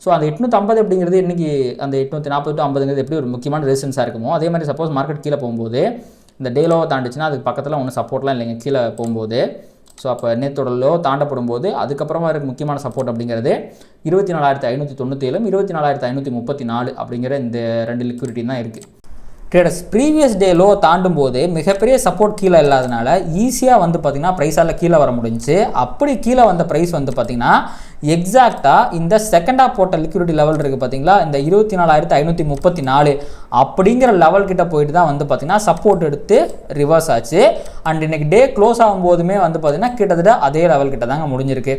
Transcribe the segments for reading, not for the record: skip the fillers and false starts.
So அந்த 850 அப்படிங்கிறது இன்றைக்கி அந்த 840 to 50ங்கிறது எப்படி ஒரு முக்கியமான ரெசிஸ்டன்ஸாக இருக்குமோ, அதே மாதிரி சப்போஸ் மார்க்கெட் கீழே போகும்போது இந்த டே லோவை தாண்டிச்சுன்னா அதுக்கு பக்கத்தில் ஒன்றும் சப்போர்ட்லாம் இல்லைங்க கீழே போகும்போது. ஸோ அப்போ நேத்தோட லோ தாண்டப்படும் போது அதுக்கப்புறமா இருக்க முக்கியமான சப்போர்ட் அப்படிங்கிறது 24,597 24,534 அப்படிங்கிற இந்த 2 லிக்விடிட்டி தான் இருக்குது. ட்ரேடர்ஸ் ப்ரீவியஸ் டே லோ தாண்டும் போது மிகப்பெரிய சப்போர்ட் கீழே இல்லாதனால ஈஸியாக வந்து பார்த்திங்கன்னா ப்ரைஸால் கீழே வர முடிஞ்சு. அப்படி கீழே வந்த ப்ரைஸ் வந்து பார்த்திங்கன்னா எக்ஸாக்டாக இந்த செகண்டாக போட்ட லிக்விடிட்டி லெவல் இருக்குது பார்த்தீங்களா, இந்த 24,534 அப்படிங்கிற லெவல் கிட்ட போயிட்டு தான் வந்து பார்த்திங்கன்னா சப்போர்ட் எடுத்து ரிவர்ஸ் ஆச்சு. அண்ட் இன்றைக்கி டே க்ளோஸ் ஆகும்போதுமே வந்து பார்த்திங்கன்னா கிட்டத்தட்ட அதே லெவல் கிட்ட தாங்க முடிஞ்சிருக்கு.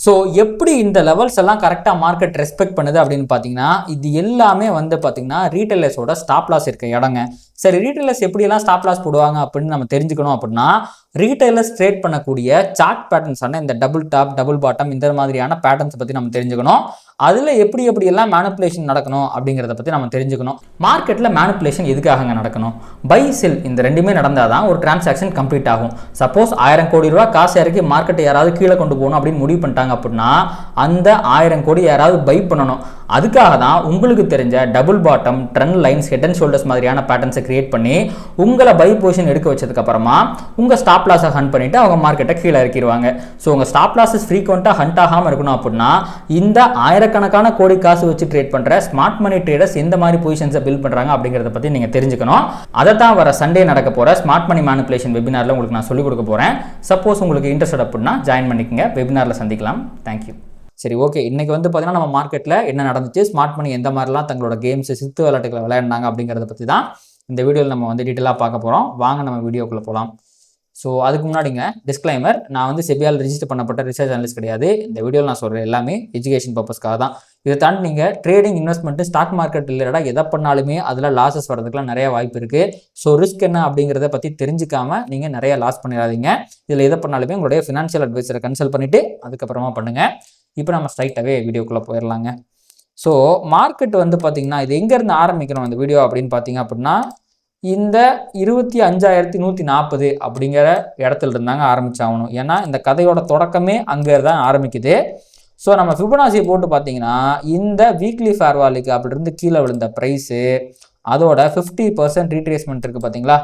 ஸோ எப்படி இந்த லெவல்ஸ் எல்லாம் கரெக்டாக மார்க்கெட் ரெஸ்பெக்ட் பண்ணுது அப்படின்னு பார்த்தீங்கன்னா, இது எல்லாமே வந்து பார்த்திங்கன்னா ரீட்டைலர்ஸோட ஸ்டாப் லாஸ் இருக்க இடங்க. சரி, ரீட்டைலர்ஸ் எப்படியெல்லாம் ஸ்டாப் லாஸ் போடுவாங்க அப்படின்னு நம்ம தெரிஞ்சுக்கணும். அப்படின்னா ரீட்டைலர்ஸ் ட்ரேட் பண்ணக்கூடிய சார்ட் பேட்டர்ன்ஸான இந்த டபுள் டாப் டபுள் பாட்டம் இந்த மாதிரியான பேட்டர்ன்ஸை பற்றி நம்ம தெரிஞ்சுக்கணும். அதில் எப்படியெல்லாம் மேனிப்புலேஷன் நடக்கணும் அப்படிங்கிறத பற்றி நம்ம தெரிஞ்சுக்கணும். மார்க்கெட்டில் மேனிப்புலேஷன் எதுக்காக நடக்கணும்? பை செல் இந்த ரெண்டுமே நடந்தால் தான் ஒரு டிரான்சாக்ஷன் கம்ப்ளீட் ஆகும். சப்போஸ் 1000 கோடி ரூபா காசு இறக்கி மார்க்கெட்டை யாராவது கீழே கொண்டு போகணும் அப்படின்னு முடிவு பண்ணிட்டாங்க அப்படின்னா அந்த 1000 கோடி யாராவது பை பண்ணணும். அதுக்காக தான் உங்களுக்கு தெரிஞ்ச double bottom trend lines head and shoulders மாதிரியான பேட்டர்ன்ஸை கிரியேட் பண்ணி உங்களை பை பொசிஷன் எடுக்க வச்சதுக்கு அப்புறமா உங்கள் ஸ்டாப் லாஸை ஹண்ட் பண்ணிட்டு அவங்க மார்க்கெட்டை கீழே இறக்கிடுவாங்க. ஸோ உங்கள் ஸ்டாப் லாஸஸ் ஃப்ரீக்வெண்ட்டாக ஹண்ட் ஆகாமல் இருக்கணும் அப்படின்னா இந்த ஆயிரக்கணக்கான கோடி காசு வச்சு ட்ரேட் பண்ணுற ஸ்மார்ட் மணி ட்ரேடர்ஸ் எந்த மாதிரி பொசிஷன்ஸை பில்ட் பண்ணுறாங்க அப்படிங்கிறத பற்றி நீங்கள் தெரிஞ்சுக்கணும். அதை தான் வர சண்டே நடக்க போகிற ஸ்மார்ட் மணி மேனிப்புலேஷன் வெபினாரில் உங்களுக்கு நான் சொல்லிக் கொடுக்க போகிறேன். சப்போஸ் உங்களுக்கு இன்ட்ரெஸ்ட் அப்படின்னா ஜாயின் பண்ணிக்கங்க. வெபினாரில் சந்திக்கலாம். தேங்க்யூ. சரி, ஓகே. இன்றைக்கி வந்து பார்த்திங்கன்னா நம்ம மார்க்கெட்டில் என்ன நடந்துச்சு, ஸ்மார்ட் மணி எந்த மாதிரிலாம் தங்களோட கேம்ஸ் சித்து விளையாட்டுகளை விளையாடினாங்க அப்படிங்கிறத பற்றி தான் இந்த வீடியோவில் நம்ம வந்து டீட்டெயிலாக பார்க்க போகிறோம். வாங்க நம்ம வீடியோக்குள்ளே போகலாம். ஸோ அதுக்கு முன்னாடிங்க டிஸ்க்ளைமர், நான் வந்து செபியால் ரெஜிஸ்டர் பண்ணப்பட்ட ரிசர்ச் அனலிஸ்ட் கிடையாது. இந்த வீடியோவில் நான் சொல்கிற எல்லாமே எஜுகேஷன் பர்பஸ்க்காக தான். இதை தாண்டி நீங்கள் ட்ரேடிங் இன்வெஸ்ட்மெண்ட்டு ஸ்டாக் மார்க்கெட் ரிலேட்டடாக எதை பண்ணாலுமே அதில் லாஸஸ் வரதுக்குலாம் நிறைய வாய்ப்பு இருக்குது. ஸோ ரிஸ்க் என்ன அப்படிங்கிறத பற்றி தெரிஞ்சுக்காமல் நீங்கள் நிறைய லாஸ் பண்ணிடாதீங்க. இதில் எதை பண்ணாலுமே உங்களுடைய ஃபினான்ஷியல் அட்வைசரை கன்சல்ட் பண்ணிவிட்டு அதுக்கப்புறமா பண்ணுங்கள். இப்போ நம்ம ஸ்ட்ரைட்டாகவே வீடியோக்குள்ளே போயிடலாங்க. ஸோ மார்க்கெட் வந்து பார்த்திங்கன்னா இது எங்கேருந்து ஆரம்பிக்கணும் இந்த வீடியோ அப்படின்னு பார்த்தீங்க அப்படின்னா இந்த 25,140 அப்படிங்கிற இடத்துல இருந்தாங்க ஆரம்பிச்சாகணும். ஏன்னா இந்த கதையோட தொடக்கமே அங்கே தான் ஆரம்பிக்குது. ஸோ நம்ம ஃபிபனாசியை போட்டு பார்த்தீங்கன்னா இந்த வீக்லி ஃபேர்வாலிக்கு அப்படி இருந்து கீழே விழுந்த ப்ரைஸு அதோட 50% ரீட்ரேஸ்மெண்ட் இருக்குது பார்த்தீங்களா,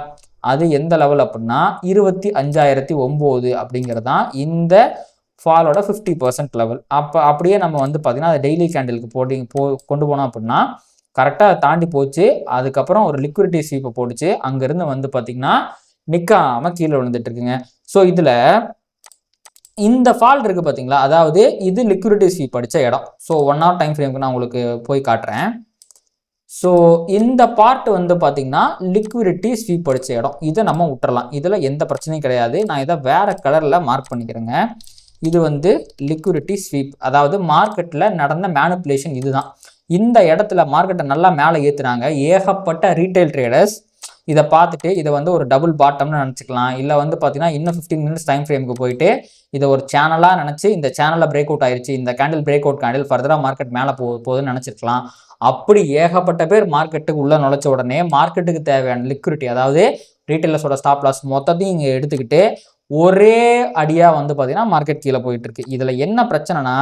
அது எந்த லெவல் அப்படின்னா 25,009 அப்படிங்கிறது தான் இந்த ஃபாலோட 50% லெவல். அப்படியே நம்ம வந்து பார்த்திங்கன்னா அது டெய்லி கேண்டிலுக்கு கொண்டு போனோம் அப்படின்னா கரெக்டாக தாண்டி போச்சு. அதுக்கப்புறம் ஒரு லிக்விடிட்டி ஸ்வீப்பை போட்டுச்சு. அங்கேருந்து வந்து பார்த்திங்கன்னா நிற்காமல் கீழே விழுந்துட்டு இருக்குங்க. ஸோ இதில் இந்த ஃபால் இருக்குது பார்த்தீங்களா, அதாவது இது லிக்விடிட்டி ஸ்வீப் அடித்த இடம். ஸோ 1 hour டைம் ஃப்ரேமுக்கு நான் உங்களுக்கு போய் காட்டுறேன். ஸோ இந்த பார்ட் வந்து பார்த்திங்கன்னா லிக்விடிட்டி ஸ்வீப் அடித்த இடம். இதை நம்ம விட்டுறலாம், இதில் எந்த பிரச்சனையும் கிடையாது. நான் இதை வேறு கலரில் மார்க் பண்ணிக்கிறேங்க. இது வந்து லிக்விடிட்டி ஸ்வீப், அதாவது மார்க்கெட்டில் நடந்த மேனிப்புலேஷன் இதுதான். இந்த இடத்துல மார்க்கெட்டை நல்லா மேலே ஏற்றுனாங்க ஏகப்பட்ட ரீட்டைல் ட்ரேடர்ஸ். இதை பார்த்துட்டு இதை வந்து ஒரு டபுள் பாட்டம்னு நினச்சிக்கலாம். இல்லை வந்து பார்த்தீங்கன்னா இன்னும் 15 minutes டைம் ஃப்ரேமுக்கு போயிட்டு இதை ஒரு சேனலாக நினச்சி இந்த சேனலில் பிரேக் அவுட் ஆயிடுச்சு, இந்த கேண்டில் பிரேக் அவுட் கேண்டில் ஃபர்தராக மார்க்கெட் மேலே போகுதுன்னு நினச்சிருக்கலாம். அப்படி ஏகப்பட்ட பேர் மார்க்கெட்டுக்கு உள்ளே நுழைச்ச உடனே மார்க்கெட்டுக்கு தேவையான லிக்விடிட்டி, அதாவது ரீட்டைலர்ஸோட ஸ்டாப் லாஸ் மொத்தத்தையும் இங்கே எடுத்துக்கிட்டு ஒரே அடியாக வந்து பார்த்தீங்கன்னா மார்க்கெட் கீழே போயிட்டு இருக்கு. இதில் என்ன பிரச்சனைனா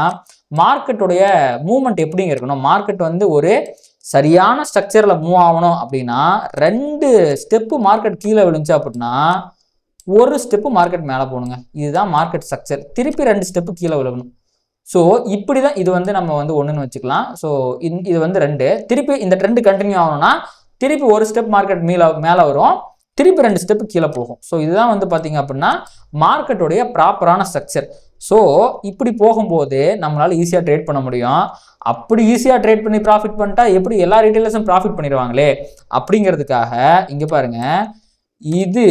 மார்க்கெட்டுடைய மூவ்மெண்ட் எப்படிங்க இருக்கணும், மார்க்கெட் வந்து ஒரு சரியான ஸ்ட்ரக்சரில் மூவ் ஆகணும் அப்படின்னா 2 ஸ்டெப்பு மார்க்கெட் கீழே விழுந்துச்சு அப்படின்னா 1 ஸ்டெப்பு மார்க்கெட் மேலே போகணுங்க. இதுதான் மார்க்கெட் ஸ்ட்ரக்சர். திருப்பி 2 ஸ்டெப்பு கீழே விழுகணும். ஸோ இப்படி தான் இது வந்து நம்ம வந்து 1ன்னு வச்சுக்கலாம். ஸோ இது வந்து 2. திருப்பி இந்த ட்ரெண்டு கண்டினியூ ஆகணும்னா திருப்பி 1 ஸ்டெப் மார்க்கெட் மேலே வரும், திருப்பி 2 ஸ்டெப்பு கீழே போகும். ஸோ இதுதான் வந்து பார்த்தீங்க அப்படின்னா மார்க்கெட்டுடைய ப்ராப்பரான ஸ்ட்ரக்சர். ஸோ இப்படி போகும்போது நம்மளால் ஈஸியாக ட்ரேட் பண்ண முடியும். அப்படி ஈஸியாக ட்ரேட் பண்ணி ப்ராஃபிட் பண்ணிட்டா எப்படி எல்லா ரீட்டைலர்ஸும் ப்ராஃபிட் பண்ணிடுவாங்களே அப்படிங்கிறதுக்காக இங்கே பாருங்கள், இது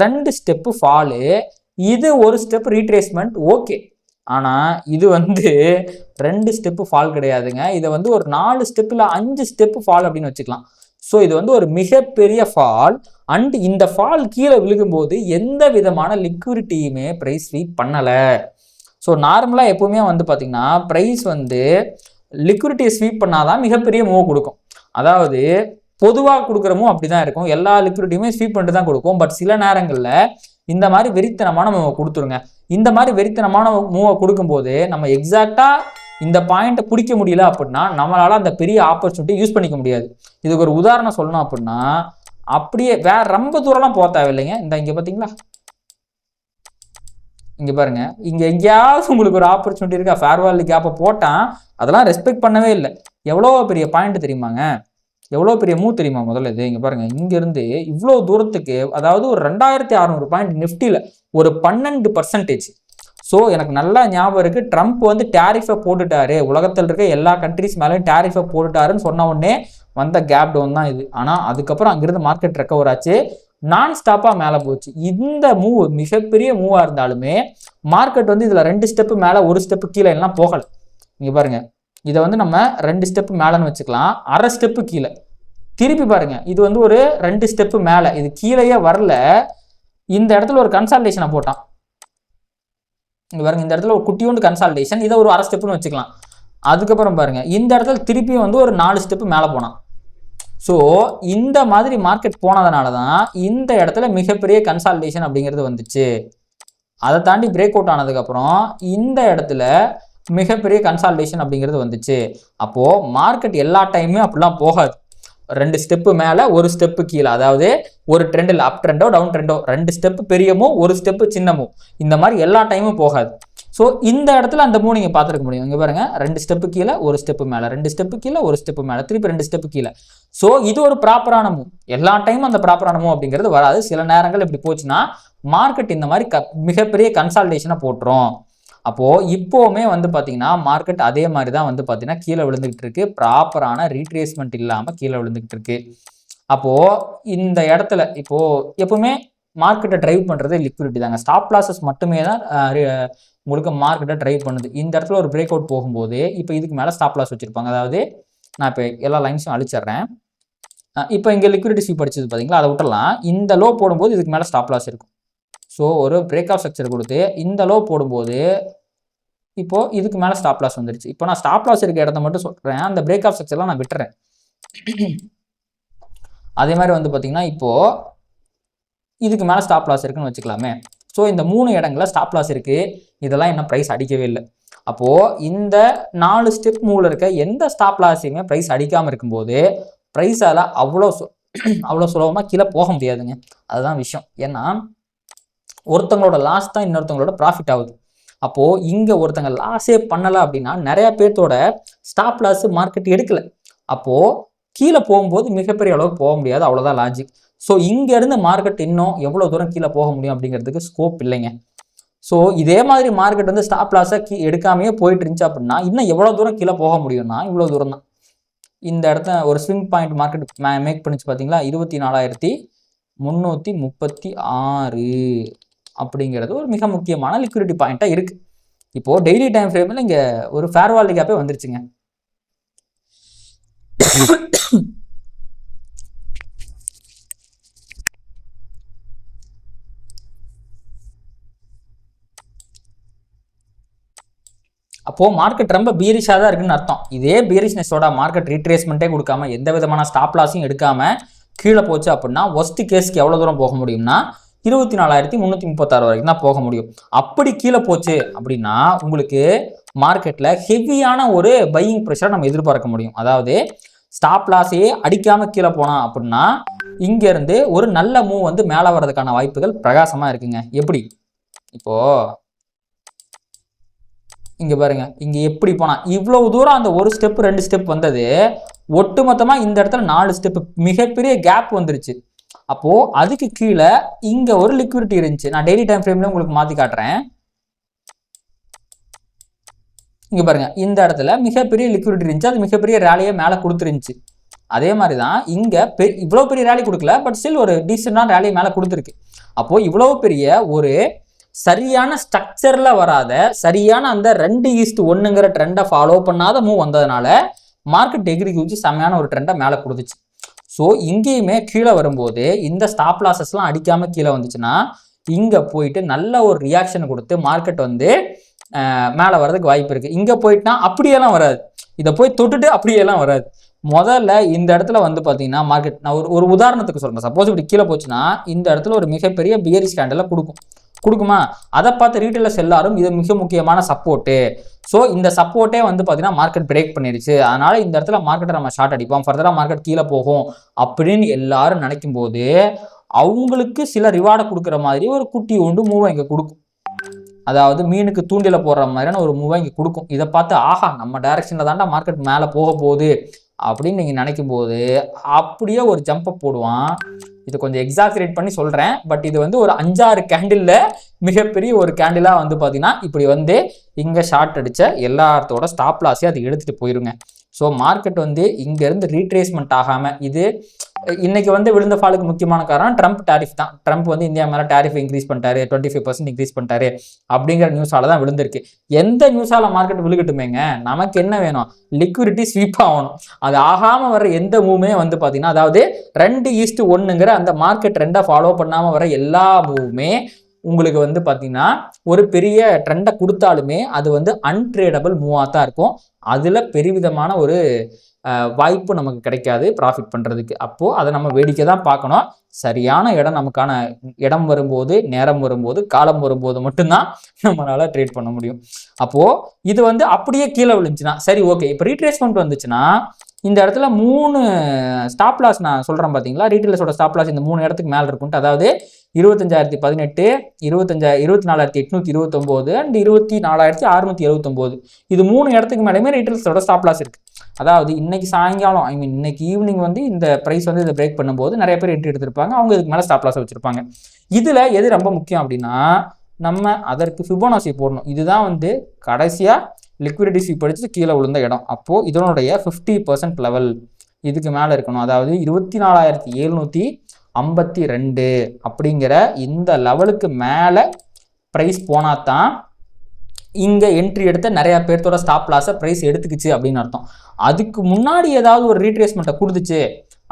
2 ஸ்டெப்பு ஃபாலு, இது 1 ஸ்டெப் ரீட்ரேஸ்மெண்ட். ஓகே, ஆனால் இது வந்து 2 ஸ்டெப்பு ஃபால் கிடையாதுங்க. இதை வந்து ஒரு 4 ஸ்டெப்பில் 5 ஸ்டெப்பு ஃபால் அப்படின்னு வச்சுக்கலாம். ஸோ இது வந்து ஒரு மிகப்பெரிய ஃபால். அண்ட் இந்த ஃபால் கீழே விழுகும்போது எந்த விதமான லிக்விடிட்டியுமே ப்ரைஸ் ஸ்வீப் பண்ணலை. ஸோ நார்மலாக எப்போவுமே வந்து பார்த்திங்கன்னா ப்ரைஸ் வந்து லிக்விடிட்டியை ஸ்வீப் பண்ணாதான் மிகப்பெரிய மூவ் கொடுக்கும். அதாவது பொதுவாக கொடுக்குற மூவ் அப்படி தான் இருக்கும், எல்லா லிக்விடிட்டியுமே ஸ்வீப் பண்ணிட்டு தான் கொடுக்கும். பட் சில நேரங்களில் இந்த மாதிரி வெறித்தனமான மூவை கொடுத்துருங்க. இந்த மாதிரி வெறித்தனமான மூவை கொடுக்கும்போது நம்ம எக்ஸாக்டாக இந்த பாயிண்ட்டை பிடிக்க முடியல அப்படின்னா நம்மளால அந்த பெரிய ஆப்பர்ச்சுனிட்டி யூஸ் பண்ணிக்க முடியாது. இதுக்கு ஒரு உதாரணம் சொல்லணும் அப்படின்னா, அப்படியே வேற ரொம்ப தூரம்லாம் போக தேவையில்லைங்க. இங்கே பார்த்தீங்களா, இங்கே பாருங்க, இங்கே எங்கேயாவது உங்களுக்கு ஒரு ஆப்பர்ச்சுனிட்டி இருக்கா? ஃபேர் வேல்யூ கேப்பை போட்டால் அதெல்லாம் ரெஸ்பெக்ட் பண்ணவே இல்லை. எவ்வளோ பெரிய பாயிண்ட் தெரியுமாங்க, எவ்வளோ பெரிய மூவ் தெரியுமா முதல்ல இது. இங்கே பாருங்க, இங்கேருந்து இவ்வளோ தூரத்துக்கு, அதாவது ஒரு 2600 பாயிண்ட் நிஃப்டியில் ஒரு 12%. ஸோ எனக்கு நல்லா ஞாபகம் இருக்குது, ட்ரம்ப் வந்து டேரிஃபை போட்டுட்டாரு, உலகத்தில் இருக்க எல்லா கண்ட்ரிஸ் மேலேயும் டேரிஃபை போட்டுட்டாருன்னு சொன்ன உடனே வந்த கேப் டவுன் தான் இது. ஆனால் அதுக்கப்புறம் அங்கிருந்து மார்க்கெட் ரெக்கவர் ஆச்சு, நான் ஸ்டாப்பாக மேலே போச்சு. இந்த மூவ் மிகப்பெரிய மூவாக இருந்தாலுமே மார்க்கெட் வந்து இதில் 2 ஸ்டெப்பு மேலே 1 ஸ்டெப்பு கீழே எல்லாம் போகலை. இங்கே பாருங்கள், இதை வந்து நம்ம 2 ஸ்டெப்பு மேலேன்னு வச்சுக்கலாம், அரை ஸ்டெப்பு கீழே. திருப்பி பாருங்க, இது வந்து ஒரு 2 ஸ்டெப்பு மேலே, இது கீழேயே வரல. இந்த இடத்துல ஒரு கன்சால்டேஷனை போட்டான். இங்கே பாருங்க, இந்த இடத்துல ஒரு குட்டியோண்டு கன்சால்டேஷன், இதை ஒரு அரை ஸ்டெப்புன்னு வச்சுக்கலாம். அதுக்கப்புறம் பாருங்க, இந்த இடத்துல திருப்பியும் வந்து ஒரு 4 ஸ்டெப்பு மேலே போனான். ஸோ இந்த மாதிரி மார்க்கெட் போனதுனால தான் இந்த இடத்துல மிகப்பெரிய கன்சால்டேஷன் அப்படிங்கிறது வந்துச்சு. அதை தாண்டி பிரேக் அவுட் ஆனதுக்கப்புறம் இந்த இடத்துல மிகப்பெரிய கன்சால்டேஷன் அப்படிங்கிறது வந்துச்சு. அப்போது மார்க்கெட் எல்லா டைமுமே அப்படிலாம் போகாது. 2 ஸ்டெப்பு மேலே 1 ஸ்டெப்பு கீழே, அதாவது ஒரு ட்ரெண்டில் அப் ட்ரெண்டோ டவுன் ட்ரெண்டோ 2 ஸ்டெப்பு பெரியமோ 1 ஸ்டெப்பு சின்னமோ, இந்த மாதிரி எல்லா டைமும் போகாது. ஸோ இந்த இடத்துல அந்த மூணு நீங்கள் பார்த்துருக்க முடியும். இங்கே பாருங்க, 2 ஸ்டெப்பு கீழே 1 ஸ்டெப்பு மேலே, 2 ஸ்டெப்பு கீழே 1 ஸ்டெப்பு மேலே, திருப்பி 2 ஸ்டெப்பு கீழே. ஸோ இது ஒரு ப்ராப்பரான மூவ். எல்லா டைமும் அந்த ப்ராப்பரான மூவ் அப்படிங்கிறது வராது. சில நேரங்கள் இப்படி போச்சுன்னா மார்க்கெட் இந்த மாதிரி மிகப்பெரிய கன்சால்டேஷனை போட்டுரும். அப்போது இப்போவுமே வந்து பார்த்தீங்கன்னா மார்க்கெட் அதே மாதிரி தான் வந்து பார்த்தீங்கன்னா கீழே விழுந்துக்கிட்டு இருக்கு, ப்ராப்பரான ரீட்ரேஸ்மெண்ட் இல்லாமல் கீழே விழுந்துக்கிட்டு இருக்கு. அப்போது இந்த இடத்துல இப்போது எப்பவுமே மார்க்கெட்டை ட்ரைவ் பண்ணுறது லிக்விடிட்டி தாங்க. ஸ்டாப் லாஸஸ் மட்டுமே தான் உங்களுக்கு மார்க்கெட்டை ட்ரைவ் பண்ணுது. இந்த இடத்துல ஒரு பிரேக் அவுட் போகும்போது இப்போ இதுக்கு மேலே ஸ்டாப் லாஸ் வச்சுருப்பாங்க. அதாவது நான் இப்போ எல்லா லைன்ஸும் அழிச்சிட்றேன். இப்போ இங்கே லிக்விடிட்டி ஸ்வீப் படிச்சது பார்த்தீங்களா, அதை விட்டுறலாம். இந்த லோ போடும்போது இதுக்கு மேலே ஸ்டாப் லாஸ் இருக்கும். ஸோ ஒரு பிரேக் ஆஃப் ஸ்ட்ரக்சர் கொடுத்து இந்த லோ போடும்போது இப்போது இதுக்கு மேலே ஸ்டாப் லாஸ் வந்துருச்சு. இப்போ நான் ஸ்டாப் லாஸ் இருக்க இடத்த மட்டும் சொல்கிறேன், அந்த பிரேக் ஆஃப் ஸ்ட்ரக்சர்லாம் நான் விட்டுறேன். அதே மாதிரி வந்து பார்த்தீங்கன்னா இப்போது இதுக்கு மேலே ஸ்டாப் லாஸ் இருக்குன்னு வச்சுக்கலாமே. ஸோ இந்த 3 இடங்களில் ஸ்டாப் லாஸ் இருக்குது. இதெல்லாம் இன்னும் ப்ரைஸ் அடிக்கவே இல்லை. அப்போது இந்த 4 ஸ்டெப் மூவில் இருக்க எந்த ஸ்டாப் லாஸையுமே ப்ரைஸ் அடிக்காமல் இருக்கும்போது ப்ரைஸால் அவ்வளோ சுலபமாக கீழே போக முடியாதுங்க. அதுதான் விஷயம். ஏன்னா ஒருத்தங்களோட லாஸ் தான் இன்னொருத்தங்களோட ப்ராஃபிட் ஆகுது. அப்போது இங்கே ஒருத்தங்க லாஸே பண்ணலை அப்படின்னா நிறைய பேர்த்தோட ஸ்டாப் லாஸ் மார்க்கெட் எடுக்கலை. அப்போது கீழே போகும்போது மிகப்பெரிய அளவுக்கு போக முடியாது, அவ்வளோதான் லாஜிக். ஸோ இங்கேருந்து மார்க்கெட் இன்னும் எவ்வளோ தூரம் கீழே போக முடியும் அப்படிங்கிறதுக்கு ஸ்கோப் இல்லைங்க. ஸோ இதே மாதிரி மார்க்கெட் வந்து ஸ்டாப் லாஸை எடுக்காமையே போயிட்டு இருந்துச்சு அப்படின்னா இன்னும் எவ்வளோ தூரம் கீழே போக முடியும்னா இவ்வளோ தூரம் தான். இந்த இடத்த ஒரு ஸ்விங் பாயிண்ட் மார்க்கெட் மேக் பண்ணிச்சு பார்த்தீங்களா, 24,336 அப்படிங்கிறது ஒரு மிக முக்கியமான லிக்விடிட்டி பாயிண்ட்டாக இருக்குது. இப்போது டெய்லி டைம் ஃப்ரேமில் இங்கே ஒரு ஃபேர் வேல்யூ கேப்பே வந்துருச்சுங்க. அப்போது மார்க்கெட் ரொம்ப பீரிஷாக தான் இருக்குன்னு அர்த்தம். இதே பீரிஷ்னஸோட மார்க்கெட் ரீட்ரேஸ்மெண்ட்டே கொடுக்காம எந்த விதமான ஸ்டாப் லாஸையும் எடுக்காமல் கீழே போச்சு அப்படின்னா ஒஸ்ட் கேஸ்க்கு எவ்வளோ தூரம் போக முடியும்னா 24,336 வரைக்கும் தான் போக முடியும். அப்படி கீழே போச்சு அப்படின்னா உங்களுக்கு மார்க்கெட்டில் ஹெவியான ஒரு பையிங் ப்ரெஷரை நம்ம எதிர்பார்க்க முடியும். அதாவது ஸ்டாப் லாஸையே அடிக்காமல் கீழே போனால் அப்படின்னா இங்கேருந்து ஒரு நல்ல மூவ் வந்து மேலே வர்றதுக்கான வாய்ப்புகள் பிரகாசமாக இருக்குங்க. எப்படி இப்போது இங்கே பாருங்க, இங்கே எப்படி போனால் இவ்வளவு தூரம் அந்த 1 ஸ்டெப் 2 ஸ்டெப் வந்தது ஒட்டுமொத்தமாக இந்த இடத்துல 4 ஸ்டெப் மிகப்பெரிய கேப் வந்துருச்சு. அப்போது அதுக்கு கீழே இங்கே ஒரு லிக்விடிட்டி இருந்துச்சு. நான் டெய்லி டைம் ஃப்ரேம்ல உங்களுக்கு மாற்றி காட்டுறேன். இங்கே பாருங்க, இந்த இடத்துல மிகப்பெரிய லிக்விடிட்டி இருந்துச்சு, அது மிகப்பெரிய ரேலியை மேலே கொடுத்துருந்துச்சு. அதே மாதிரி தான் இங்கே இவ்வளோ பெரிய ரேலி கொடுக்கல, பட் ஸ்டில் ஒரு டீசெண்டான ரேலியை மேலே கொடுத்துருக்கு. அப்போது இவ்வளோ பெரிய ஒரு சரியான ஸ்ட்ரக்சரில் வராத சரியான அந்த 2:1ங்கிற ட்ரெண்டை ஃபாலோ பண்ணாத மூவ் வந்ததுனால மார்க்கெட் எகிரி குதிச்சு செம்மையான ஒரு ட்ரெண்டை மேலே கொடுத்துச்சு. ஸோ இங்கேயுமே கீழே வரும்போது இந்த ஸ்டாப் லாஸஸ்லாம் அடிக்காமல் கீழே வந்துச்சுன்னா இங்கே போயிட்டு நல்ல ஒரு ரியாக்ஷன் கொடுத்து மார்க்கெட் வந்து மேலே வர்றதுக்கு வாய்ப்பு இருக்குது. இங்கே போயிட்டுனா அப்படியெல்லாம் வராது, இதை போய் தொட்டுட்டு அப்படியெல்லாம் வராது. முதல்ல இந்த இடத்துல வந்து பார்த்தீங்கன்னா மார்க்கெட் நான் ஒரு உதாரணத்துக்கு சொல்கிறேன். சப்போஸ் இப்படி கீழே போச்சுன்னா இந்த இடத்துல ஒரு மிகப்பெரிய பியரிஷ் கேண்டலை கொடுக்கும். கொடுக்குமா? அதை பார்த்து ரீட்டைலர்ஸ் எல்லாரும் இது மிக முக்கியமான சப்போர்ட்டு. ஸோ இந்த சப்போர்ட்டே வந்து பார்த்தீங்கன்னா மார்க்கெட் பிரேக் பண்ணிருச்சு, அதனால இந்த இடத்துல மார்க்கெட்டை நம்ம ஷார்ட் அடிப்போம், ஃபர்தராக மார்க்கெட் கீழே போகும் அப்படின்னு எல்லாரும் நினைக்கும் போது அவங்களுக்கு சில ரிவார்டை கொடுக்குற மாதிரி ஒரு குட்டி ஒன்று மூவை இங்கே கொடுக்கும். அதாவது மீனுக்கு தூண்டில போடுற மாதிரியான ஒரு மூவை இங்கே கொடுக்கும். இதை பார்த்து ஆஹா நம்ம டைரக்ஷனில் தாண்டா மார்க்கெட் மேலே போக போகுது அப்படின்னு நீங்கள் நினைக்கும் போது அப்படியே ஒரு ஜம்பை போடுவான். இது கொஞ்சம் எக்ஸாக்ரேட் பண்ணி சொல்கிறேன், பட் இது வந்து ஒரு 5-6 கேண்டிலில் மிகப்பெரிய ஒரு கேண்டிலாக வந்து பார்த்தீங்கன்னா இப்படி வந்து இங்கே ஷார்ட் அடித்த எல்லாத்தோட ஸ்டாப் லாஸையும் அது எடுத்துகிட்டு போயிருங்க. ஸோ மார்க்கெட் வந்து இங்கேருந்து ரீட்ரேஸ்மெண்ட் ஆகாமல், இது இன்னைக்கு வந்து விழுந்த ஃபாலுக்கு முக்கியமான காரணம் ட்ரம்ப் டேரிஃப் தான். ட்ரம்ப் வந்து இந்தியா மேலே டேரிஃப் இன்க்ரீஸ் பண்ணிட்டாரு, 25% இன்க்ரீஸ் பண்ணிட்டாரு அப்படிங்கிற நியூஸால தான் விழுந்திருக்கு. எந்த நியூஸால மார்க்கெட் விழுகட்டுமேங்க, நமக்கு என்ன வேணும்? லிக்விடிட்டி ஸ்வீப் ஆகணும். அது ஆகாமல் வர எந்த மூவுமே வந்து பார்த்தீங்கன்னா, அதாவது 2:1ங்கிற அந்த மார்க்கெட் ட்ரெண்டை ஃபாலோ பண்ணாமல் வர எல்லா மூவுமே உங்களுக்கு வந்து பார்த்தீங்கன்னா ஒரு பெரிய ட்ரெண்டை கொடுத்தாலுமே அது வந்து அன்ட்ரேடபிள் மூவாக தான் இருக்கும். அதில் பெருவிதமான ஒரு வாய்ப்பு நமக்கு கிடைக்காது ப்ராஃபிட் பண்ணுறதுக்கு. அப்போது அதை நம்ம வேடிக்கை தான் பார்க்கணும். சரியான இடம், நமக்கான இடம் வரும்போது, நேரம் வரும்போது, காலம் வரும்போது மட்டும்தான் நம்மளால் ட்ரேட் பண்ண முடியும். அப்போது இது வந்து அப்படியே கீழே விழுந்துச்சுன்னா சரி ஓகே. இப்போ ரீட்ரேஸ்மெண்ட் வந்துச்சுன்னா இந்த இடத்துல 3 ஸ்டாப் லாஸ் நான் சொல்கிறேன் பார்த்தீங்களா, ரீட்டைலர்ஸோட ஸ்டாப் லாஸ் இந்த 3 இடத்துக்கு மேலே இருக்குன்ட்டு. அதாவது 25,018, 24,829 அண்ட் 24,679. இது 3 இடத்துக்கு மேலேயுமே ரீட்டைலர்ஸோட ஸ்டாப் லாஸ் இருக்குது. அதாவது இன்னைக்கு சாயங்காலம், ஐ மீன் இன்னைக்கு ஈவினிங் வந்து இந்த ப்ரைஸ் வந்து இதை பிரேக் பண்ணும்போது நிறைய பேர் என்ட்ரி எடுத்திருப்பாங்க, அவங்க இதுக்கு மேலே ஸ்டாப் லாஸை வச்சிருப்பாங்க. இதில் எது ரொம்ப முக்கியம் அப்படின்னா நம்ம அதற்கு ஃபிபோனாச்சி போடணும். இதுதான் வந்து கடைசியாக லிக்விடிட்டி ஸ்வீப் அடிச்சு கீழே விழுந்த இடம். அப்போது இதனுடைய 50% லெவல் இதுக்கு மேலே இருக்கணும். அதாவது 24,752 அப்படிங்கிற இந்த லெவலுக்கு மேலே ப்ரைஸ் போனால் தான் இங்கே என்ட்ரி எடுத்த நிறைய பேர்த்தோட ஸ்டாப் லாஸை ப்ரைஸ் எடுத்துக்கிச்சு அப்படின்னு அர்த்தம். அதுக்கு முன்னாடி ஏதாவது ஒரு ரீட்ரேஸ்மெண்ட்டை கொடுத்துச்சு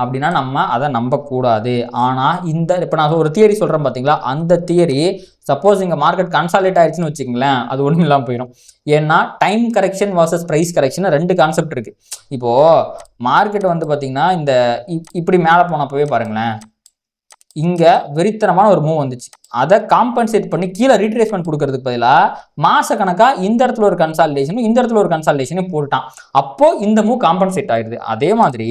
அப்படின்னா நம்ம அதை நம்பக்கூடாது. ஆனால் இந்த இப்போ நான் ஒரு தியரி சொல்கிறேன் பார்த்தீங்களா, அந்த தியரி சப்போஸ் இங்கே மார்க்கெட் கன்சாலிடேட் ஆயிடுச்சுன்னு வச்சுக்கங்களேன், அது ஒன்றும் இல்லாமல் போயிடும். ஏன்னா time correction versus price correction 2 concept இருக்குது. இப்போது மார்க்கெட் வந்து பார்த்தீங்கன்னா இந்த இப்படி மேலே போனப்பவே பாருங்களேன், இங்கே வெறித்தனமான ஒரு மூவ் வந்துச்சு. அதை காம்பன்சேட் பண்ணி கீழே ரீட்ரேஸ்மெண்ட் கொடுக்கறதுக்கு பதிலாக மாச கணக்காக இந்த இடத்துல ஒரு கன்சாலிடேஷனும் இந்த இடத்துல ஒரு கன்சாலிடேஷனும் போட்டுட்டான். அப்போ இந்த மூவ் காம்பன்சேட் ஆயிடுது. அதே மாதிரி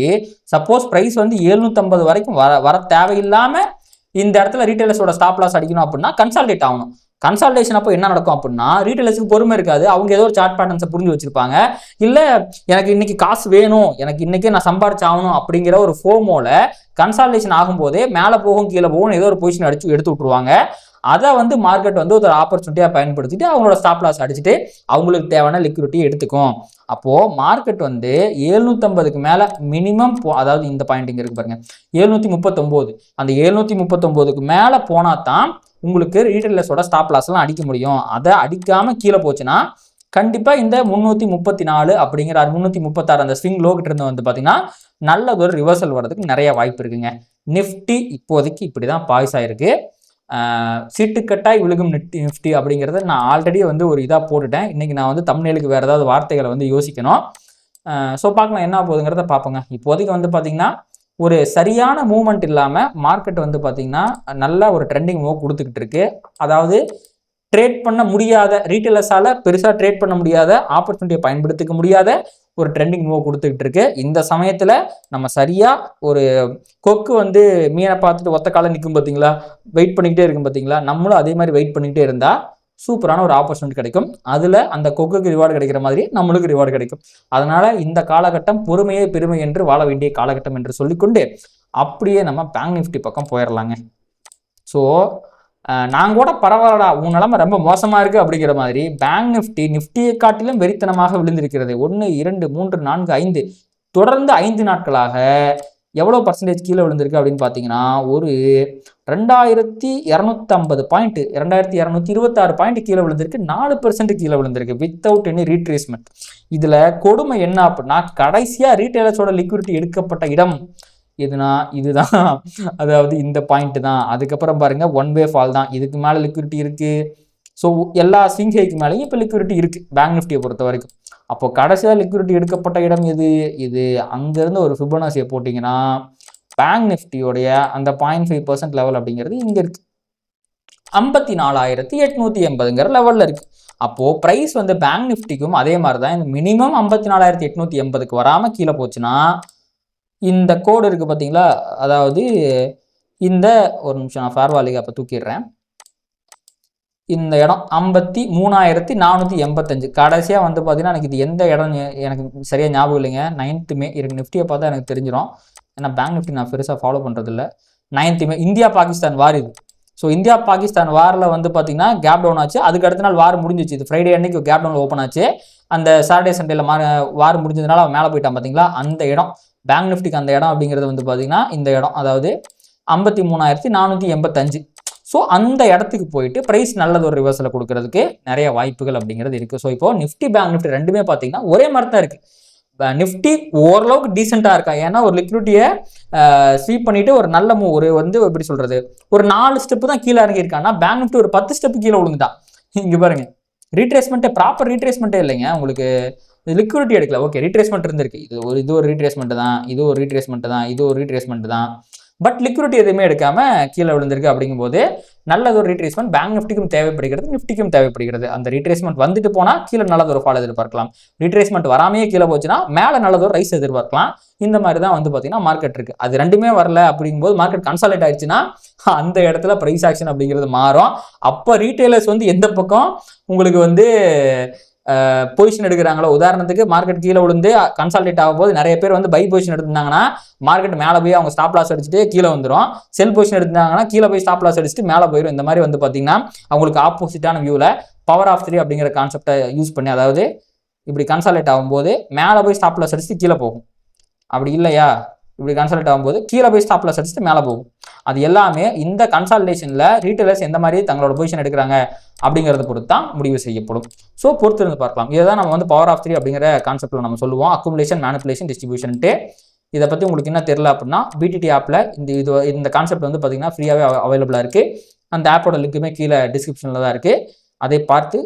சப்போஸ் ப்ரைஸ் வந்து 750 வரைக்கும் வர தேவையில்லாமல் இந்த இடத்துல ரீட்டைலர்ஸோட ஸ்டாப் லாஸ் அடிக்கணும் அப்படின்னா கன்சாலிடேட் ஆகணும். கன்சால்டேஷன் அப்போ என்ன நடக்கும் அப்படின்னா ரீட்டைலர்ஸுக்கு பொறுமை இருக்காது. அவங்க ஏதோ ஒரு சார்ட் பேட்டர்ன்ஸை புரிஞ்சு வச்சிருப்பாங்க. இல்லை எனக்கு இன்னைக்கு காசு வேணும், எனக்கு இன்னைக்கே நான் சம்பாரிச்சாகணும் அப்படிங்கிற ஒரு ஃபோமோல கன்சால்டேஷன் ஆகும்போதே மேலே போகும் கீழே போகும் ஏதோ ஒரு பொசிஷன் அடிச்சு எடுத்து விட்டுருவாங்க. அதை வந்து மார்க்கெட் வந்து ஒரு ஆப்பர்ச்சுனிட்டியாக பயன்படுத்திட்டு அவங்களோட ஸ்டாப் லாஸ் அடிச்சுட்டு அவங்களுக்கு தேவையான லிக்விடிட்டி எடுத்துக்கும். அப்போது மார்க்கெட் வந்து 750க்கு மேலே மினிமம் அதாவது இந்த பாயிண்ட் இங்கே இருக்கு பாருங்க 739, அந்த 739க்கு மேலே போனால் தான் உங்களுக்கு ரீட்டைலர்ஸோட ஸ்டாப் லாஸ்லாம் அடிக்க முடியும். அதை அடிக்காமல் கீழே போச்சுன்னா கண்டிப்பாக இந்த 334 அப்படிங்கிற 336 அந்த ஸ்விங் லோ கிட்ட இருந்து வந்து பார்த்தீங்கன்னா நல்ல ஒரு ரிவர்சல் வர்றதுக்கு நிறைய வாய்ப்பு இருக்குங்க. நிஃப்டி இப்போதைக்கு இப்படி தான் பாய்ஸ் ஆயிருக்கு. சீட்டுக்கட்டாய் விழுகும் நிஃப்டி அப்படிங்கிறத நான் ஆல்ரெடி வந்து ஒரு இதாக போட்டுட்டேன். இன்றைக்கி நான் வந்து தம்ப்நெயிலுக்கு வேறு ஏதாவது வார்த்தைகளை வந்து யோசிக்கணும். ஸோ பார்க்கலாம் என்ன போகுதுங்கிறத பார்ப்போங்க. இப்போதைக்கு வந்து பார்த்திங்கன்னா ஒரு சரியான மூவ்மெண்ட் இல்லாமல் மார்க்கெட் வந்து பார்த்திங்கன்னா நல்ல ஒரு ட்ரெண்டிங் மூவ் கொடுத்துக்கிட்டு இருக்கு. அதாவது ட்ரேட் பண்ண முடியாத ரீட்டைலர்ஸால் பெருசாக ட்ரேட் பண்ண முடியாத ஆப்பர்ச்சுனிட்டியை பயன்படுத்திக்க முடியாத ஒரு ட்ரெண்டிங் மூவ் கொடுத்துக்கிட்டு இருக்கு. இந்த சமயத்தில் நம்ம சரியாக ஒரு கொக்கு வந்து மீனை பார்த்துட்டு ஒத்த காலம் நிற்கும் பார்த்தீங்களா, வெயிட் பண்ணிக்கிட்டே இருக்கும் பார்த்தீங்களா, நம்மளும் அதே மாதிரி வெயிட் பண்ணிக்கிட்டே இருந்தால் சூப்பரான ஒரு ஆப்பர்ச்சுனிட்டி கிடைக்கும். அதில் அந்த கொக்குக்கு ரிவார்டு கிடைக்கிற மாதிரி நம்மளுக்கு ரிவார்டு கிடைக்கும். அதனால் இந்த காலகட்டம் பொறுமையே பெருமை என்று வாழ வேண்டிய காலகட்டம் என்று சொல்லிக்கொண்டு அப்படியே நம்ம பேங்க் நிஃப்டி பக்கம் போயிடலாங்க. ஸோ நான் கூட பரவாயில்லடா உன் நிலைமை ரொம்ப மோசமாக இருக்குது அப்படிங்கிற மாதிரி பேங்க் நிஃப்டியை காட்டிலும் வெறித்தனமாக விழுந்திருக்கிறது. 1, 2, 3, 4, 5 தொடர்ந்து 5 நாட்களாக எவ்வளோ பர்சன்டேஜ் கீழே விழுந்திருக்கு அப்படின்னு பார்த்தீங்கன்னா ஒரு 2250 பாயிண்ட் 2226 பாயிண்ட் கீழே விழுந்திருக்கு. 4% கீழே விழுந்திருக்கு வித்தவுட் எனி ரீட்ரேஸ்மெண்ட். இதில் கொடுமை என்ன அப்படின்னா கடைசியாக ரீட்டைலர்ஸோட லிக்விடிட்டி எடுக்கப்பட்ட இடம் எதுனா இதுதான், அதாவது இந்த பாயிண்ட் தான். அதுக்கப்புறம் பாருங்கள் 1 வே ஃபால் தான். இதுக்கு மேலே லிக்விடிட்டி இருக்குது. ஸோ எல்லா ஸ்விங் ஹைக்கு மேலேயும் இப்போ லிக்விடிட்டி இருக்குது பேங்க் நிஃப்டியை பொறுத்த வரைக்கும். அப்போ கடைசியாக லிக்விடிட்டி எடுக்கப்பட்ட இடம் இது அங்கேருந்து ஒரு ஃபிபோனாச்சியை போட்டிங்கன்னா பேங்க் நிஃப்டியோடைய அந்த 0.5% லெவல் அப்படிங்கிறது இங்கே இருக்குது. 54,880ங்கிற லெவலில் இருக்குது. அப்போது ப்ரைஸ் வந்து பேங்க் நிஃப்டிக்கும் அதே மாதிரி தான், இந்த மினிமம் 54,880க்கு வராமல் கீழே போச்சுன்னா இந்த கோடு இருக்குது பார்த்தீங்களா, அதாவது இந்த ஒரு நிமிஷம் நான் ஃபேர்வாலிக்கு அப்போ தூக்கிடுறேன். இந்த இடம் 53,485 கடைசியாக வந்து பார்த்தீங்கன்னா எனக்கு இது எந்த இடம் எனக்கு சரியாக ஞாபகம் இல்லைங்க. 9th மே இருக்கு. நிஃப்டியை பார்த்தா எனக்கு தெரிஞ்சிடும். ஏன்னா பேங்க் நிஃப்டி நான் பெருசாக ஃபாலோ பண்ணுறதில்ல. 9th மே இந்தியா பாகிஸ்தான் வார் இது. ஸோ இந்தியா பாகிஸ்தான் வாரில் வந்து பார்த்தீங்கன்னா கேப் டவுன் ஆச்சு. அதுக்கு அடுத்த நாள் வார் முடிஞ்சிச்சு. இது ஃப்ரைடே அன்னைக்கு கேப் டவுன் ஓப்பன் ஆச்சு. அந்த சாட்டர்டே சண்டேல வார் முடிஞ்சதுனால அவன் மேலே போயிட்டான் பார்த்தீங்களா, அந்த இடம் பேங்க் நிஃப்டிக்கு அந்த இடம் அப்படிங்கிறது வந்து பார்த்தீங்கன்னா இந்த இடம், அதாவது 53,485. ஸோ அந்த இடத்துக்கு போயிட்டு ப்ரைஸ் நல்லது ஒரு ரிவர்ஸில் கொடுக்கறதுக்கு நிறைய வாய்ப்புகள் அப்படிங்கிறது இருக்குது. ஸோ இப்போ நிஃப்டி பேங்க் நிஃப்டி ரெண்டுமே பார்த்தீங்கன்னா ஒரே மாதிரி தான் இருக்குது. நிஃப்டி ஓரளவுக்கு டீசெண்டாக இருக்கா, ஏன்னா ஒரு லிக்விடிட்டியை ஸ்வீப் பண்ணிட்டு ஒரு நல்ல மூவ், ஒரு வந்து எப்படி சொல்றது, ஒரு 4 ஸ்டெப்பு தான் கீழே இறங்கியிருக்காங்கன்னா பேங்க் நிஃப்டி ஒரு 10 ஸ்டெப்பு கீழே விழுந்துட்டான். இங்கே பாருங்க, ரீட்ரேஸ்மெண்ட்டே ப்ராப்பர் ரீட்ரேஸ்மெண்ட்டே இல்லைங்க. உங்களுக்கு லிக்விடிட்டி எடுக்கல, ஓகே ரீட்ரேஸ்மெண்ட் இருந்திருக்கு, இது ஒரு ரீட்ரேஸ்மெண்ட் தான், இது ஒரு ரீட்ரேஸ்மெண்ட் தான், இது ஒரு ரீட்ரேஸ்மெண்ட் தான், பட் லிக்விடிட்டி எதுவுமே எடுக்காம கீழே விழுந்திருக்கு. அப்படிங்கும்போது நல்லது ஒரு ரீட்ரேஸ்மெண்ட் பேங்க் நிஃப்டிக்கும் தேவைப்படுகிறது, நிஃப்டிக்கும் தேவைப்படுகிறது. அந்த ரீட்ரேஸ்மெண்ட் வந்துட்டு போனால் கீழே நல்லது ஒரு ஃபால் எதிர்பார்க்கலாம். ரீட்ரேஸ்மெண்ட் வராமையே கீழே போச்சுன்னா மேலே நல்லது ஒரு ரைஸ் எதிர்பார்க்கலாம். இந்த மாதிரி தான் வந்து பார்த்தீங்கன்னா மார்க்கெட் இருக்குது. அது ரெண்டுமே வரல அப்படிங்கும்போது மார்க்கெட் கன்சாலிடேட் ஆயிடுச்சுன்னா அந்த இடத்துல ப்ரைஸ் ஆக்ஷன் அப்படிங்கிறது மாறும். அப்போ ரீட்டைலர்ஸ் வந்து எந்த பக்கம் உங்களுக்கு வந்து பொசிஷன் எடுக்கிறாங்களோ, உதாரணத்துக்கு மார்க்கெட் கீழே விழுந்து கன்சால்டேட் ஆகும் போது நிறைய பேர் வந்து பை பொசிஷன் எடுத்திருந்தாங்கன்னா மார்க்கெட் மேலே போய் அவங்க ஸ்டாப் லாஸ் அடிச்சுட்டு கீழே வந்துடும். செல் பொசிஷன் எடுத்திருந்தாங்கன்னா கீழே போய் ஸ்டாப் லாஸ் அடிச்சுட்டு மேலே போயிடும். இந்த மாதிரி வந்து பார்த்தீங்கன்னா அவங்களுக்கு ஆப்போசிட்டான வியூவில் பவர் ஆஃப் 3 அப்படிங்கிற கான்செப்டை யூஸ் பண்ணி, அதாவது இப்படி கன்சால்டேட் ஆகும்போது மேலே போய் ஸ்டாப் லாஸ் அடிச்சுட்டு கீழே போகும், அப்படி இல்லையா இப்படி கன்சால்டேட் ஆகும்போது கீழே போய் ஸ்டாப் லாஸ் அடிச்சுட்டு மேலே போகும். அது எல்லாமே இந்த கன்சால்டேஷனில் ரீட்டைலர்ஸ் எந்த மாதிரி தங்களோட பொசிஷன் எடுக்கிறாங்க அப்படிங்கிறத பொறுத்து தான் முடிவு செய்யப்படும். ஸோ பொறுத்து இருந்து பார்க்கலாம். இதை தான் நம்ம வந்து பவர் ஆஃப் 3 அப்படிங்கிற கான்செப்டில் நம்ம சொல்லுவோம், அக்குமுலேஷன், மேனிபுலேஷன், டிஸ்ட்ரிபியூஷன்ட்டு. இதை பற்றி உங்களுக்கு என்ன தெரியல அப்படின்னா பிடிடி ஆப்பில் இந்த கான்செப்ட் வந்து பார்த்தீங்கன்னா ஃப்ரீயாகவே அவைலபிளாக இருக்குது. அந்த ஆப்போட லிங்க்குமே கீழே டிஸ்கிரிப்ஷனில் தான் இருக்குது. அதை பார்த்து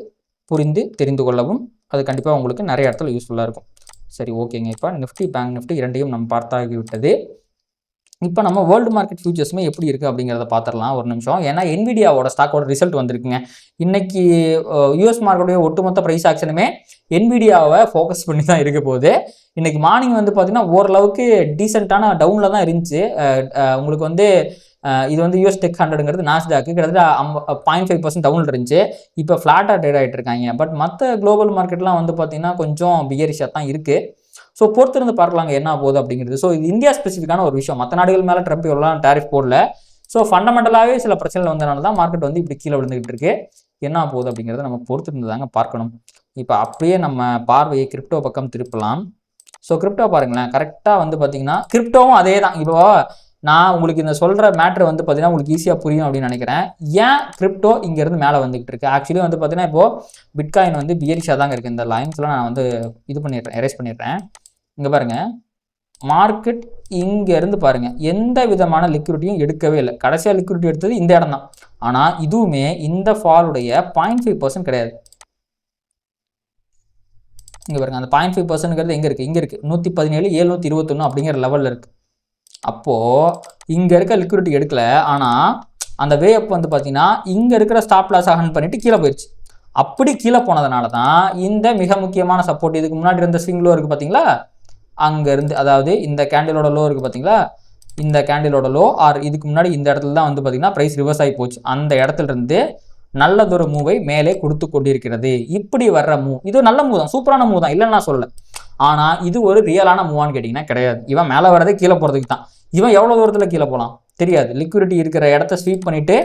புரிந்து தெரிந்து கொள்ளவும் அது கண்டிப்பாக உங்களுக்கு நிறைய இடத்துல யூஸ்ஃபுல்லாக இருக்கும். சரி, ஓகேங்க. இப்போ நிஃப்டி பேங்க் நிஃப்டி இரண்டையும் நம்ம பார்த்தாகி விட்டது. இப்போ நம்ம வேர்ல்டு மார்க்கெட் ஃபியூச்சர்ஸுமே எப்படி இருக்குது அப்படிங்கிறத பார்த்துடலாம் ஒரு நிமிஷம். ஏன்னா என்விடியாவோட ஸ்டாக்கோட ரிசல்ட் வந்திருக்குங்க. இன்னைக்கு யூஎஸ் மார்க்கெட்டுடைய ஒட்டுமொத்த ப்ரைஸ் ஆக்ஷனுமே என்விடியாவை ஃபோக்கஸ் பண்ணி தான் இருக்க போகுது. இன்னைக்கு மார்னிங் வந்து பார்த்தீங்கன்னா ஓரளவுக்கு டீசெண்டான டவுனில் தான் இருந்துச்சு. உங்களுக்கு வந்து இது வந்து யூஎஸ் டெக் 100ங்கிறது நாஸ்டாக்கு கிட்டத்தட்ட 0.5% டவுனில் இருந்துச்சு. இப்போ ஃப்ளாட்டாக ட்ரேட் ஆகிட்டு இருக்காங்க. பட் மற்ற குளோபல் மார்க்கெட்லாம் வந்து பார்த்தீங்கன்னா கொஞ்சம் பியரிஷாக தான் இருக்குது. ஸோ பொறுத்திருந்து பார்க்கலாங்க என்ன போகுது அப்படிங்கிறது. ஸோ இது இந்தியா ஸ்பெசிஃபிக்கான ஒரு விஷயம். மற்ற நாடுகள் மேலே ட்ரம்ப் எவ்வளோ டேரிஃப் போடல. ஸோ ஃபண்டமெண்டலாகவே சில பிரச்சனைகள் வந்தனால தான் மார்க்கெட் வந்து இப்படி கீழே விழுந்துகிட்டு இருக்கு. என்ன போகுது அப்படிங்கிறத நம்ம பொறுத்திருந்து தாங்க பார்க்கணும். இப்போ அப்படியே நம்ம பார்வையை கிரிப்டோ பக்கம் திருப்பலாம். ஸோ கிரிப்டோ பாருங்களேன், கரெக்டாக வந்து பார்த்தீங்கன்னா கிரிப்டோவும் அதே தான். இப்போ நான் உங்களுக்கு இந்த சொல்கிற மேட்ரு வந்து பார்த்தீங்கன்னா உங்களுக்கு ஈஸியாக புரியும் அப்படின்னு நினைக்கிறேன். ஏன் கிரிப்டோ இங்கேருந்து மேலே வந்துகிட்டு இருக்கு. ஆக்சுவலி வந்து பார்த்தீங்கன்னா இப்போது பிட்காயின் வந்து பியரிஷாக தாங்க இருக்குது. இந்த லைன்ஸ்லாம் நான் வந்து இது பண்ணிடுறேன், எரேஸ் பண்ணிடுறேன். இங்கே பாருங்கள், மார்க்கெட் இங்கேருந்து பாருங்கள் எந்த விதமான லிக்விடிட்டியும் எடுக்கவே இல்லை. கடைசியாக லிக்விடிட்டி எடுத்தது இந்த இடம் தான். ஆனால் இதுவுமே இந்த ஃபாலுடைய 0.5% கிடையாது. இங்கே பாருங்கள், அந்த 0.5%ங்கிறது எங்கே இருக்குது, இங்கே இருக்குது 117,721 அப்படிங்கிற லெவலில் இருக்குது. அப்போது இங்கே இருக்க லிக்விடிட்டி எடுக்கல. ஆனால் அந்த வே அப் வந்து பார்த்தீங்கன்னா இங்கே இருக்கிற ஸ்டாப் லாஸ் ஹண்ட் பண்ணிவிட்டு கீழே போயிடுச்சு. அப்படி கீழே போனதுனால தான் இந்த மிக முக்கியமான சப்போர்ட், இதுக்கு முன்னாடி இருந்த ஸ்விங் லோ இருக்குது பார்த்தீங்களா, அங்கேருந்து, அதாவது இந்த கேண்டிலோட லோ இருக்குது பார்த்தீங்களா, இந்த கேண்டிலோட லோ ஆர் இதுக்கு முன்னாடி இந்த இடத்துல தான் வந்து பார்த்தீங்கன்னா ப்ரைஸ் ரிவர்ஸ் ஆகி போச்சு. அந்த இடத்துல இருந்து நல்லதொரு மூவை மேலே கொடுத்து கொண்டிருக்கிறது. இப்படி வர்ற மூவ் இது நல்ல மூவ் தான், சூப்பரான மூவ் தான், இல்லைன்னு நான் சொல்லலை. ஆனால் இது ஒரு ரியலான மூவான்னு கேட்டிங்கன்னா கிடையாது. இவன் மேலே வரதே கீழே போகிறதுக்கு தான். இவன் எவ்வளோ தூரத்தில் கீழே போகலாம் தெரியாது. லிக்விடிட்டி இருக்கிற இடத்த ஸ்வீப் பண்ணிவிட்டு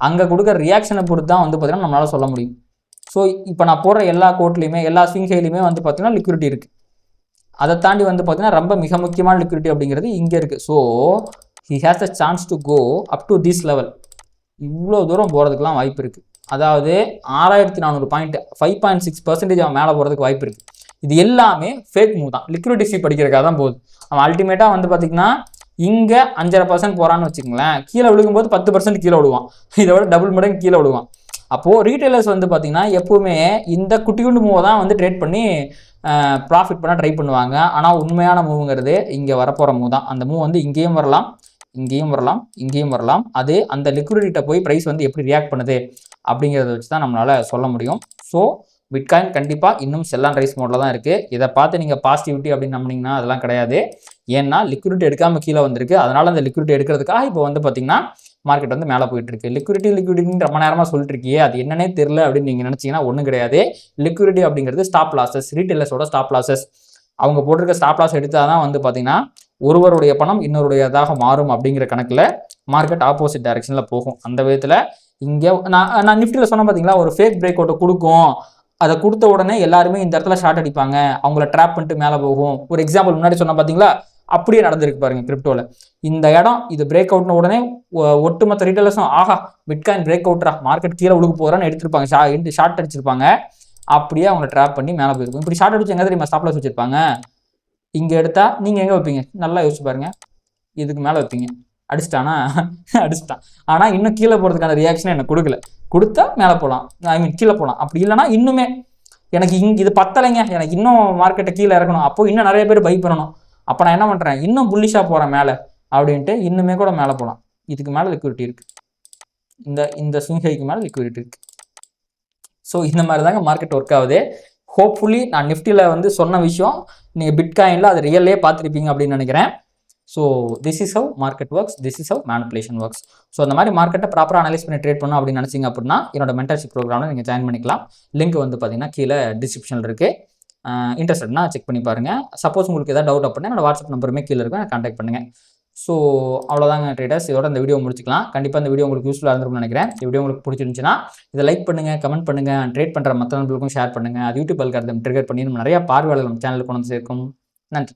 அங்கே கொடுக்குற ரியாக்ஷனை பொறுத்து தான் வந்து பார்த்தீங்கன்னா நம்மளால் சொல்ல முடியும். ஸோ இப்போ நான் போடுற எல்லா கோட்லையுமே எல்லா ஸ்விங் ஹைலையுமே வந்து பார்த்தீங்கன்னா லிக்விடிட்டி இருக்குது. அதை தாண்டி வந்து பார்த்தீங்கன்னா ரொம்ப மிக முக்கியமான லிக்விடிட்டி அப்படிங்கிறது இங்கே இருக்குது. So he has a chance to go up to this level. இவ்வளோ தூரம் போகிறதுக்கெலாம் வாய்ப்பு இருக்குது. அதாவது 6,400 பாயிண்ட் 5.6% அவன் மேலே போகிறதுக்கு வாய்ப்பு இருக்குது. இது எல்லாமே ஃபேக் மூவ் தான், லிக்விடிட்டி ஸ்வீப் படிக்கிறதுக்காக தான் போகுது. அவன் அல்டிமேட்டாக வந்து பார்த்தீங்கன்னா இங்கே 5.5% போகிறான்னு வச்சுக்கோங்களேன், கீழே விழுகும்போது 10% கீழே விடுவான். இதை விட டபுள் மடங்கு கீழே விடுவான். அப்போது ரீட்டைலர்ஸ் வந்து பார்த்தீங்கன்னா எப்போவுமே இந்த குட்டி குண்டு மூவை தான் வந்து ட்ரேட் பண்ணி ப்ராஃபிட் பண்ண ட்ரை பண்ணுவாங்க. ஆனால் உண்மையான மூவுங்கிறது இங்கே வரப்போகிற மூவ் தான். அந்த மூவ் வந்து இங்கேயும் வரலாம், இங்கேயும் வரலாம், இங்கேயும் வரலாம். அது அந்த லிக்விடிட்டிட்ட போய் ப்ரைஸ் வந்து எப்படி ரியாக்ட் பண்ணுது அப்படிங்கிறத வச்சு தான் நம்மளால சொல்ல முடியும். ஸோ பிட்காயின் கண்டிப்பாக இன்னும் செல் அண்ட் ரைஸ் மோடில் தான் இருக்குது. இதை பார்த்து நீங்கள் பாசிட்டிவிட்டி அப்படின்னு நம்பினீங்கன்னா அதெல்லாம் கிடையாது. ஏன்னா லிக்விடிட்டி எடுக்காமல் கீழே வந்திருக்கு. அதனால் அந்த லிக்விடிட்டி எடுக்கிறதுக்காக இப்போ வந்து பார்த்தீங்கன்னா மார்க்கெட் வந்து மேலே போயிட்டு இருக்கு. லிக்விடிட்டின்னு ரொம்ப நேரமாக சொல்லிட்டு இருக்கியே, அது என்னன்னே தெரியல அப்படின்னு நீங்கள் நினச்சிங்கன்னா ஒன்றும் கிடையாது. லிக்விடிட்டி அப்படிங்கிறது ஸ்டாப் லாசஸ், ரீட்டெயிலர்ஸோட ஸ்டாப் லாசஸ். அவங்க போட்டிருக்க ஸ்டாப் லாஸ் எடுத்தால் தான் வந்து பார்த்தீங்கன்னா ஒருவருடைய பணம் இன்னொருடையதாக மாறும் அப்படிங்கிற கணக்கில் மார்க்கெட் ஆப்போசிட் டைரக்ஷனில் போகும். அந்த விதத்தில் இங்கே நான் நிஃப்டியில் சொன்னேன் பார்த்தீங்களா, ஒரு ஃபேக் பிரேக் அவுட்டை கொடுக்கும். அதை கொடுத்த உடனே எல்லாருமே இந்த இடத்துல ஷார்ட் அடிப்பாங்க, அவங்கள ட்ராப் பண்ணிட்டு மேலே போகும். ஒரு எக்ஸாம்பிள் முன்னாடி சொன்ன பார்த்தீங்களா, அப்படியே நடந்திருக்கு பாருங்க கிரிப்டோவில். இந்த இடம் இது பிரேக் அவுட்னு உடனே ஒட்டுமொத்த ரீட்டெயிலர்ஸும் ஆஹா பிட்காயின் பிரேக் அவுட்ரா, மார்க்கெட் கீழே உழுகு போகிறான்னு எடுத்திருப்பாங்க, ஷார்ட் அடிச்சிருப்பாங்க. அப்படியே அவங்கள ட்ராப் பண்ணி மேலே போயிருக்கும். இப்படி ஷார்ட் அடிச்சு எங்கே தெரியுமா ஸ்டாப் லாஸ் வச்சிருப்பாங்க? இங்கே எடுத்தா நீங்கள் எங்கே வைப்பீங்க? நல்லா யோசிச்சு பாருங்க. இதுக்கு மேலே வைப்பீங்க. அடிச்சிட்டானா அடிச்சிட்டான். ஆனால் இன்னும் கீழே போகிறதுக்கான ரியாக்ஷன் எனக்கு கொடுக்கல. கொடுத்தா மேலே போகலாம், ஐ மீன் கீழே போகலாம். அப்படி இல்லைனா இன்னுமே எனக்கு இது பத்தலைங்க, எனக்கு இன்னும் மார்க்கெட்டை கீழே இறக்கணும், அப்போ இன்னும் நிறைய பேர் பை பண்ணணும். அப்போ நான் என்ன பண்ணுறேன், இன்னும் புல்லிஷாக போகிறேன் மேலே அப்படின்ட்டு இன்னுமே கூட மேலே போகலாம். இதுக்கு மேலே லிக்விடிட்டி இருக்குது, இந்த ஸ்விங் ஹைக்கு மேலே லிக்விடிட்டி இருக்குது. ஸோ இந்த மாதிரி தாங்க மார்க்கெட் ஒர்க் ஆகுது. ஹோப்ஃபுல்லி நான் நிஃப்டியில் வந்து சொன்ன விஷயம் நீங்கள் பிட்காயினில் அது ரியல்லே பார்த்துருப்பீங்க அப்படின்னு நினைக்கிறேன். So this is how market works, this is how manipulation works. So அந்த மாதிரி மார்க்கெட்டை ப்ராப்பராக அனலைஸ் பண்ணி ட்ரேட் பண்ணணும் அப்படின்னு நினச்சிங்க அப்படின்னா என்னோட மென்டர்ஷிப் ப்ரோக்ராமில் நீங்கள் ஜாயின் பண்ணிக்கலாம். லிங்க் வந்து பார்த்தீங்கன்னா கீழே டிஸ்கிரிப்ஷனில் இருக்குது. இன்ட்ரெஸ்ட்னா செக் பண்ணி பாருங்கள். சப்போஸ் உங்களுக்கு எதாவது டவுட் அப்படின்னா என்னோட வாட்ஸ்அப் நம்பருமே கீழே இருக்கும், கான்டாக்ட் பண்ணுங்கள். ஸோ அவ்வளோதாங்க ட்ரேடர்ஸ், இதோட இந்த வீடியோ முடிச்சுக்கலாம். கண்டிப்பாக இந்த வீடியோ உங்களுக்கு யூஸ்ஃபுல்லாக இருந்திருக்கும்னு நினைக்கிறேன். இந்த வீடியோ உங்களுக்கு பிடிச்சிருந்துச்சுன்னா இதை லைக் பண்ணுங்கள், கமெண்ட் பண்ணுங்கள், ட்ரேட் பண்ணுற மற்ற நண்பர்களுக்கும் ஷேர் பண்ணுங்கள். அது யூடியூப் அல்காரிதம் ட்ரிகர் பண்ணி நம்ம நிறைய பார்வையாளர்கள் நம்ம சேனலுக்கு கொண்டு வந்து சேர்க்கும். நன்றி.